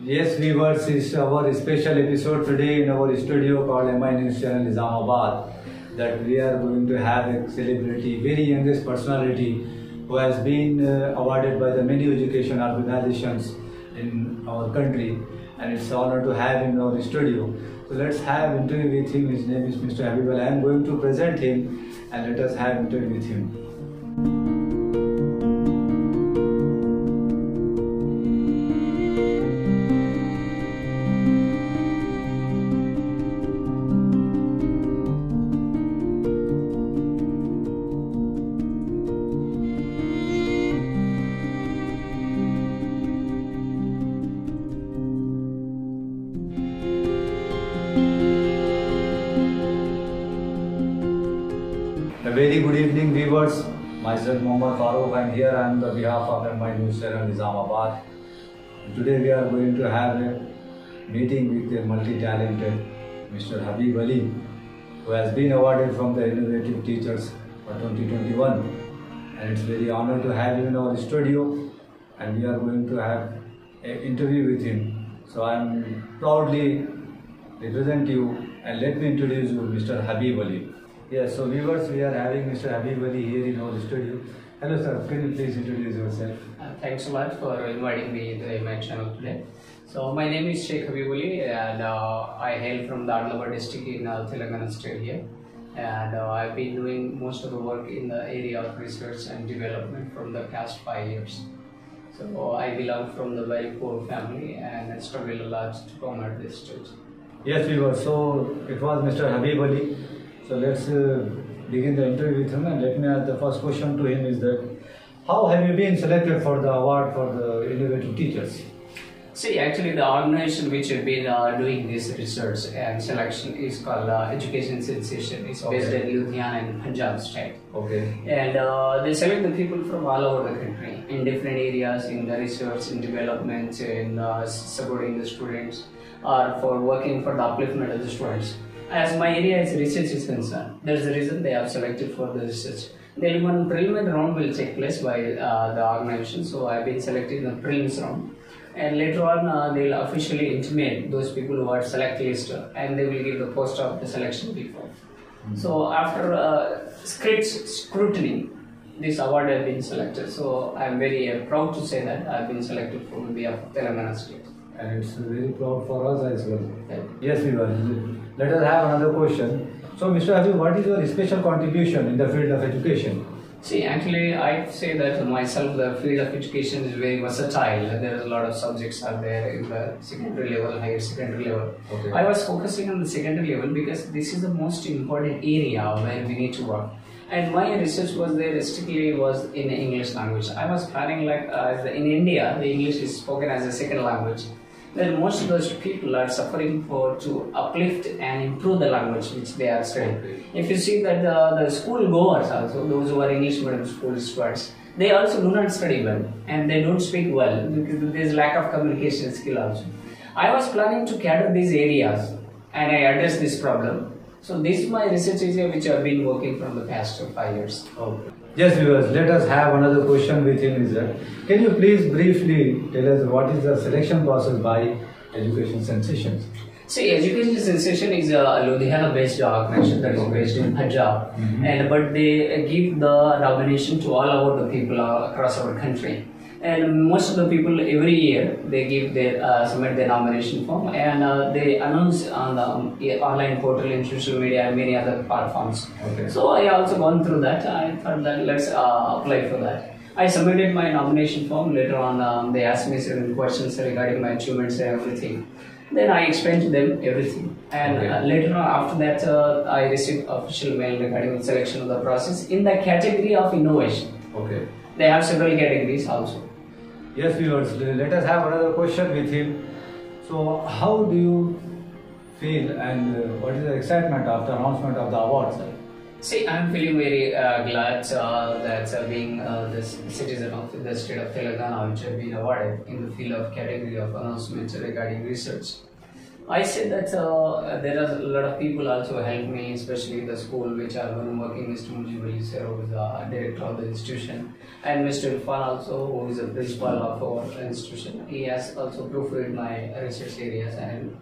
Yes, viewers, it's our special episode today in our studio called MI News Channel Islamabad. That we are going to have a celebrity, very youngest personality who has been awarded by the many education organizations in our country, and it's an honor to have him in our studio. So let's have interview with him. His name is Mr. Habib Ali. I am going to present him, and let us have interview with him. A very good evening, viewers. Myself Mohammad Farooq, and here I am on the behalf of MI News Channel Islamabad. Today we are going to have a meeting with a multi-talented Mr. Habib Ali, who has been awarded from the Innovative Teachers for 2021. And it's very honor to have him in our studio, and we are going to have an interview with him. So I am proudly represent you, and let me introduce you Mr. Habib Ali. Yes, so viewers, we are having Mr. Habib Ali here in our studio. Hello sir, can you please introduce yourself? Thanks so much for inviting me to my channel today. So my name is Sheikh Habib Ali, and I hail from the Adlabad district in Telangana state here. And I've been doing most of the work in the area of research and development from the past 5 years. So I belong from the very poor family, and I struggled a lot to come at this stage. Yes viewers, so it was Mr. Habib Ali. So let's begin the interview with him, and let me ask the first question to him is that how have you been selected for the award for the Innovative Teachers? See, actually the organization which have been doing this research and selection is called Education Sensation. It's based in Ludhiana in Punjab state. Okay. And they select the people from all over the country in different areas in the research and development, in supporting the students, or for working for the upliftment of the students. As my area is research is concerned, that's the reason they have selected for the research. Then one preliminary round will take place by the organization, so I have been selected in the prelims round. And later on, they will officially intimate those people who are select list, and they will give the post of the selection before. So after strict scrutiny, this award has been selected. So I am very proud to say that I have been selected for the behalf of Telangana state. And it's very proud for us as well. Yes, we were. Let us have another question. So, Mr. Habib, what is your special contribution in the field of education? See, actually, I say that myself, the field of education is very versatile. There is a lot of subjects are there in the secondary level, higher secondary level. Okay. I was focusing on the secondary level because this is the most important area where we need to work. And my research was there strictly was in English language. I was planning like in India, the English is spoken as a second language. Then most of those people are suffering to uplift and improve the language which they are studying. Okay. If you see that the school goers also, those who are English medium school students, they also do not study well and they don't speak well because there is lack of communication skill also. I was planning to cater these areas and I address this problem. So this is my research area which I have been working from the past 5 years. Okay. Yes viewers, let us have another question with him is that, can you please briefly tell us what is the selection process by Education Sensations? See, Education Sensation is a Ludhiana based organization that is based in Punjab, but they give the nomination to all over the people across our country. And most of the people every year they give their submit their nomination form, and they announce on the online portal, in social media, and many other platforms. Okay. So I also gone through that. I thought that let's apply for that. I submitted my nomination form. Later on, they asked me certain questions regarding my achievements and everything. Then I explained to them everything. And later on, after that, I received official mail regarding the selection of the process in the category of innovation. Okay. They have several categories also. Yes, viewers, let us have another question with him. So, how do you feel, and what is the excitement after announcement of the awards? See, I am feeling very glad that being the citizen of the state of Telangana, which have been awarded in the field of category of announcements regarding research. I said that there are a lot of people also help me, especially the school which I am working. Mr. Mujibali sir, who is the director of the institution, and Mr. Irfan also, who is the principal of our institution. He has also proofread my research areas and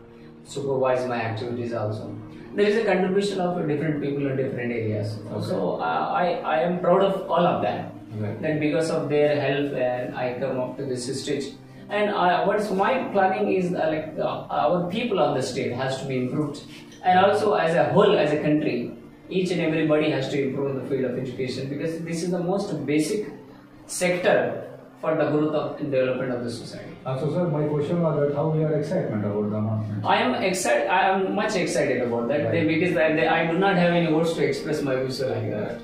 supervise my activities also. There is a contribution of different people in different areas. Okay. So I am proud of all of them. Right. That because of their help, and I come up to this stage. And what's my planning is our people of the state has to be improved, and also as a whole, as a country, each and everybody has to improve in the field of education, because this is the most basic sector for the growth of and development of the society. So sir, my question was that how your excitement about the announcement? I am excited. I am much excited about that, right. Because I do not have any words to express my views like that.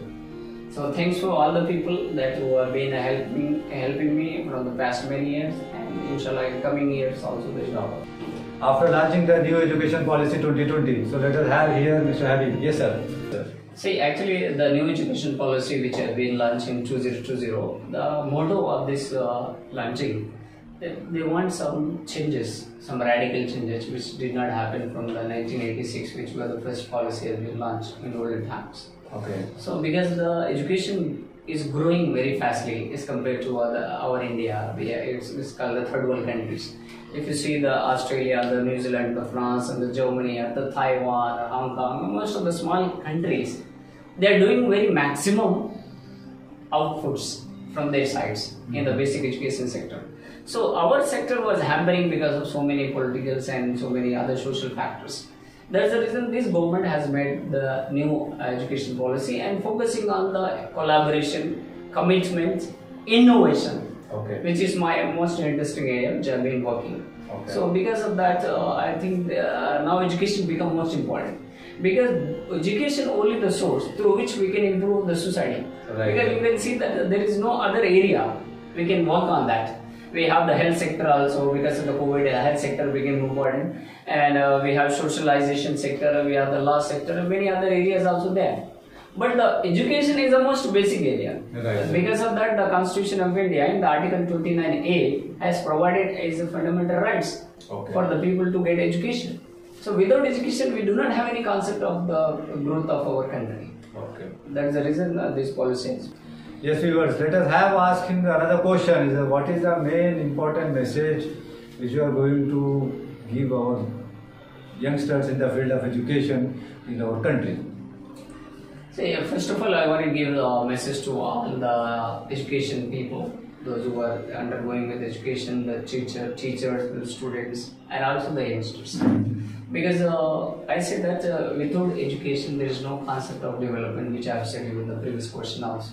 So thanks for all the people that who have been helping me from the past many years, and inshallah in coming years also the job. After launching the new education policy 2020, so let us have here Mr. Habib. Yes sir. See, actually the new education policy which has been launched in 2020, the motto of this launching, they want some changes, some radical changes which did not happen from the 1986, which was the first policy has been launched in olden times. Okay. So because the education is growing very fastly as compared to our India, it's called the third world countries. If you see the Australia, the New Zealand, the France, and the Germany, or the Taiwan, or Hong Kong, most of the small countries, they are doing very maximum outputs from their sides in the basic education sector. So our sector was hampering because of so many politicals and so many other social factors. That's the reason this government has made the new education policy and focusing on the collaboration, commitment, innovation, okay, which is my most interesting area which I have been working. Okay. So because of that, I think now education becomes most important, because education only the source through which we can improve the society. Right. Because you can see that there is no other area we can work on that. We have the health sector also, because of the COVID, health sector became important, and we have socialization sector, we have the law sector, and many other areas also there. But the education is the most basic area. Right. Because of that, the Constitution of India in the Article 29A has provided as a fundamental rights, okay, for the people to get education. So without education, we do not have any concept of the growth of our country. Okay. That's the reason this policy is. Yes, viewers, let us have asking another question. Is what is the main important message which you are going to give our youngsters in the field of education in our country? See, first of all, I want to give a message to all the education people, those who are undergoing with education, the teachers, the students, and also the youngsters. Because I say that without education, there is no concept of development, which I have said in the previous question also.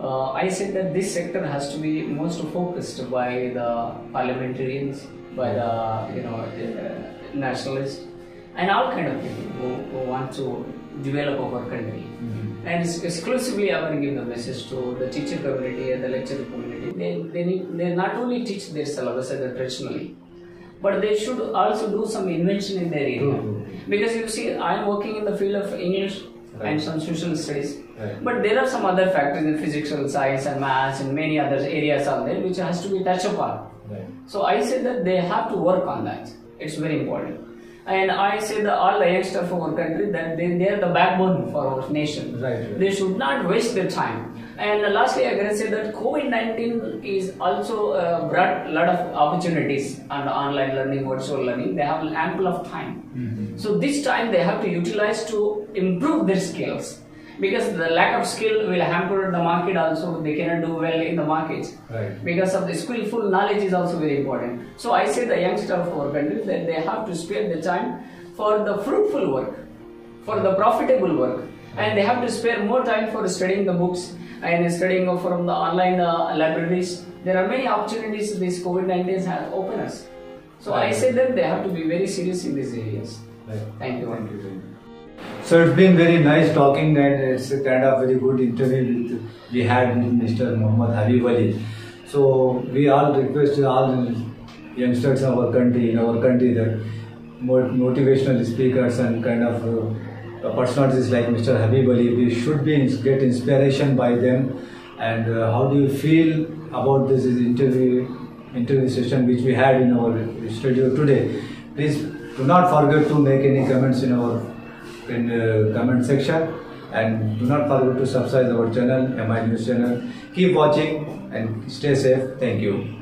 I said that this sector has to be most focused by the parliamentarians, by the nationalists, and all kind of people who want to develop our country. Mm-hmm. And exclusively I want to give the message to the teacher community and the lecturer community. They not only teach their syllabus traditionally, but they should also do some invention in their area. Mm-hmm. Because you see, I am working in the field of English, right, and some social studies. Right. But there are some other factors in physical science and maths and many other areas out there which has to be touched upon. Right. So I say that they have to work on that. It's very important. And I say that all the youngsters of our country, that they are the backbone for our nation. Right. They should not waste their time. And lastly, I can say that COVID-19 is also brought a lot of opportunities on the online learning, virtual learning. They have ample of time. Mm-hmm. So this time they have to utilize to improve their skills. Because the lack of skill will hamper the market also. They cannot do well in the markets. Right. Because of the skillful knowledge is also very important. So I say the youngsters of our country that they have to spare the time for the fruitful work, for the profitable work. And they have to spare more time for studying the books and studying from the online libraries. There are many opportunities this COVID-19 has opened us. So right. I say that they have to be very serious in these areas. Right. Thank you. Thank you. So it's been very nice talking, and it's a kind of very good interview we had with Mr. Muhammad Habib Ali. So we all request all the youngsters of our country, that more motivational speakers and kind of personalities like Mr. Habib Ali, we should get inspiration by them. And how do you feel about this interview session which we had in our studio today? Please Do not forget to make any comments in our comment section, and do not forget to subscribe our channel, MI News channel. Keep watching and stay safe. Thank you.